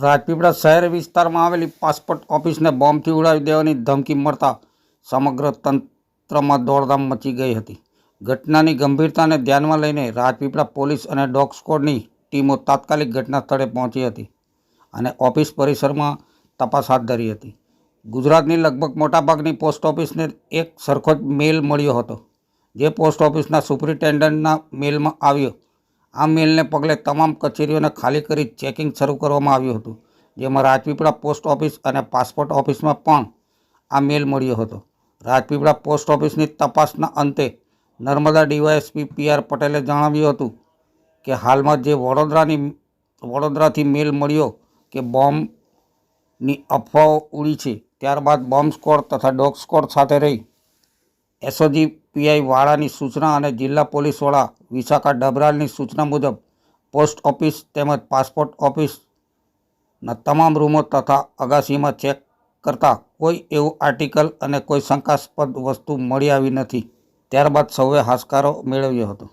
રાજપીપળા શહેર વિસ્તારમાં આવેલી પાસપોર્ટ ઓફિસને બોમ્બથી ઉડાવી દેવાની ધમકી મળતા સમગ્ર તંત્રમાં દોડધામ મચી ગઈ હતી. ઘટનાની ગંભીરતાને ધ્યાનમાં લઈને રાજપીપળા પોલીસ અને ડોગ સ્ક્વોડની ટીમો તાત્કાલિક ઘટના સ્થળે પહોંચી હતી અને ઓફિસ પરિસરમાં તપાસ હાથ ધરી હતી. ગુજરાતની લગભગ મોટાભાગની પોસ્ટ ઓફિસને એક સરખો જ મેલ મળ્યો હતો, જે પોસ્ટ ઓફિસના સુપ્રિન્ટેન્ડન્ટના મેલમાં આવ્યો. આ મેલને પગલે તમામ કચેરીઓને ખાલી કરી ચેકિંગ શરૂ કરવામાં આવ્યું હતું, જેમાં રાજપીપળા પોસ્ટ ઓફિસ અને પાસપોર્ટ ઓફિસમાં પણ આ મેલ મળ્યો હતો. રાજપીપળા પોસ્ટ ઓફિસની તપાસના અંતે નર્મદા ડીવાયએસપી PR પટેલે જણાવ્યું હતું કે હાલમાં જે વડોદરાથી મેલ મળ્યો કે બોમ્બની અફવાઓ ઉડી છે, ત્યારબાદ બોમ્બ સ્ક્વોડ તથા ડોગ સ્ક્વોડ સાથે રહી SOG PI વાળાની સૂચના અને જિલ્લા પોલીસ વડા વિશાખા ડબરાલની સૂચના મુજબ પોસ્ટ ઓફિસ તેમજ પાસપોર્ટ ઓફિસના તમામ રૂમો તથા અગાસીમાં ચેક કરતા કોઈ એવું આર્ટિકલ અને કોઈ શંકાસ્પદ વસ્તુ મળી આવી નથી. ત્યારબાદ સૌએ હાશકારો મેળવ્યો હતો.